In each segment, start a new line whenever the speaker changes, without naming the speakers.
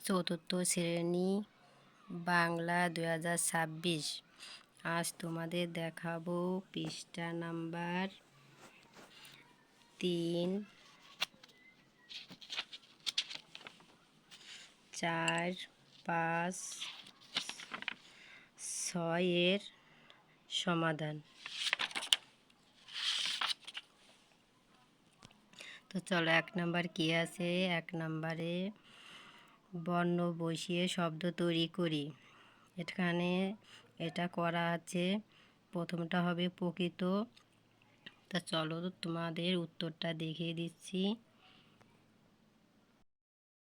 চতুর্থ শ্রেণী বাংলা 2026। আজ তোমাদের দেখাবো পৃষ্ঠা নাম্বার 3, 4, 5, 6 এর সমাধান। তো চলো 1 নাম্বার কি আছে। 1 নাম্বারে বর্ণ বসিয়ে শব্দ তৈরি করি। এখানে এটা করা আছে। প্রথমটা হবে প্রকৃত। তা চলো তোমাদের উত্তরটা দেখিয়ে দিচ্ছি।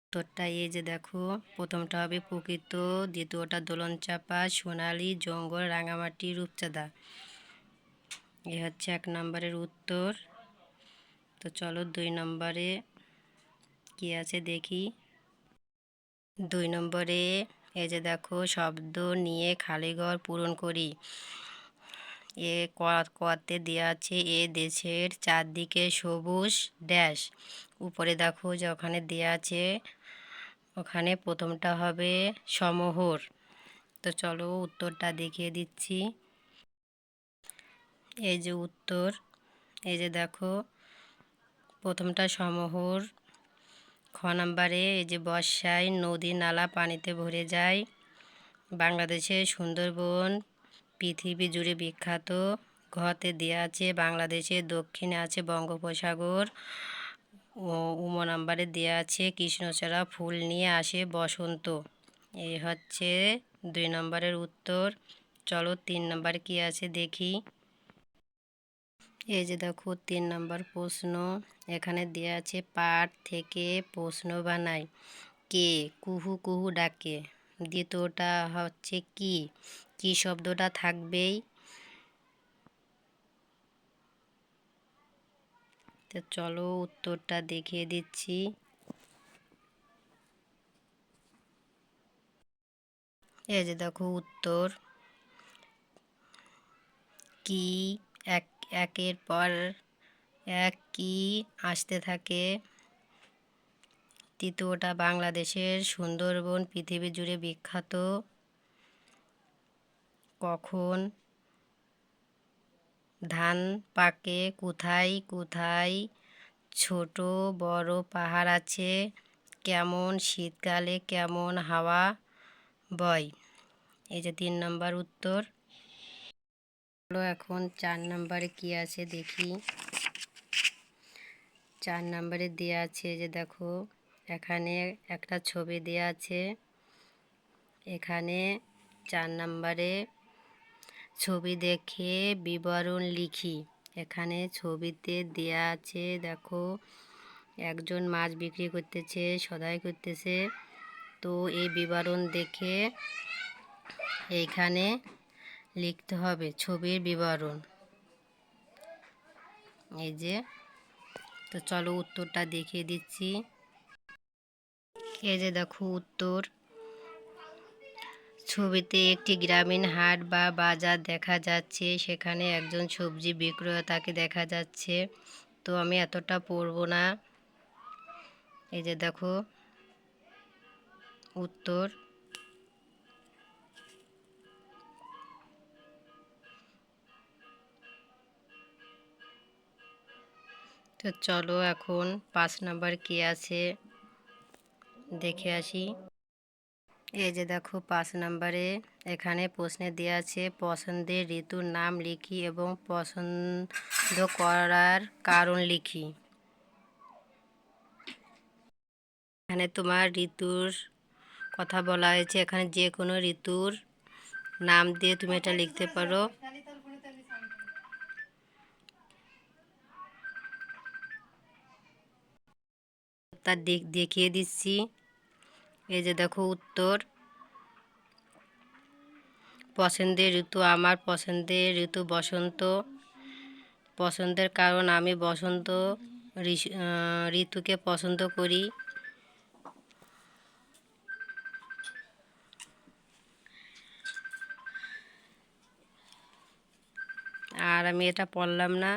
উত্তরটা এই যে দেখো, প্রথমটা হবে প্রকৃত, দ্বিতীয়টা দোলনচাপা, সোনালী, জঙ্গল, রাঙামাটি, রূপচাঁদা। এ হচ্ছে 1 নম্বরের উত্তর। তো চলো 2 নম্বরে কি আছে দেখি। 2 নম্বরে এই যে দেখো, শব্দ নিয়ে খালি ঘর পূরণ করি। এ কতে দেওয়া আছে এ দেশের চারদিকে সবুজ ড্যাশ। উপরে দেখো যে ওখানে দেওয়া আছে, ওখানে প্রথমটা হবে সমহর। তো চলো উত্তরটা দেখিয়ে দিচ্ছি। এই যে উত্তর, এই যে দেখো প্রথমটা সমহর। খ নম্বরে এই যে বর্ষায় নদী নালা পানিতে ভরে যায়। বাংলাদেশের সুন্দরবন পৃথিবী জুড়ে বিখ্যাত। ঘতে দেওয়া আছে বাংলাদেশের দক্ষিণে আছে বঙ্গোপসাগর। উম নাম্বারে দেওয়া আছে কৃষ্ণচূড়া ফুল নিয়ে আসে বসন্ত। এই হচ্ছে 2 নম্বরের উত্তর। চলো 3 নম্বর কি আছে দেখি। এই যে দেখো 3 নম্বর প্রশ্ন। এখানে দেওয়া আছে পাঠ থেকে প্রশ্ন বানাই। কে কুহু কুহু ডাকে। দ্বিতীয়টা হচ্ছে কি, কি শব্দটা থাকবেই। তো চলো উত্তরটা দেখিয়ে দিচ্ছি। এই যে দেখো উত্তর, কি একের পর এক কি আসতে থাকে। তৃতীয়টা বাংলাদেশের সুন্দরবন পৃথিবী জুড়ে বিখ্যাত। কখন ধান পাকে কোথায় কোথায় ছোট বড় পাহাড় আছে। কেমন শীতকালে কেমন হাওয়া বয়। এই যে 3 নম্বর উত্তর। এখন 4 নম্বরে কি আছে দেখি। 4 নম্বরে দেওয়া আছে যে দেখো, এখানে একটা ছবি দেওয়া আছে। এখানে 4 নম্বরে ছবি দেখে বিবরণ লিখি। এখানে ছবিতে দেয়া আছে দেখো, একজন মাছ বিক্রি করতেছে, সদাই করতেছে। তো এই বিবরণ দেখে এইখানে লিখতে হবে ছবির বিবরণ। এই যে, তো চলো উত্তরটা দেখিয়ে দিচ্ছি। এই যে দেখো উত্তর, ছবিতে একটি গ্রামীণ হাট বা বাজার দেখা যাচ্ছে। সেখানে একজন সবজি বিক্রেতাকে দেখা যাচ্ছে। তো আমি এতটা পড়বো না। এই যে দেখো উত্তর। তো চলো এখন 5 নাম্বার কি আছে দেখে আসি। এই যে দেখো 5 নাম্বারে এখানে প্রশ্নে দেওয়া আছে পছন্দের ঋতুর নাম লিখি এবং পছন্দ করার কারণ লিখি। এখানে তোমার ঋতুর কথা বলা হয়েছে। এখানে যে কোনো ঋতুর নাম দিয়ে তুমি এটা লিখতে পারো। তার দেখিয়ে দিচ্ছি। এই যে দেখো উত্তর, পছন্দের ঋতু আমার পছন্দের ঋতু বসন্ত। পছন্দের কারণ আমি বসন্ত ঋতুকে পছন্দ করি। আর আমি এটা পড়লাম না।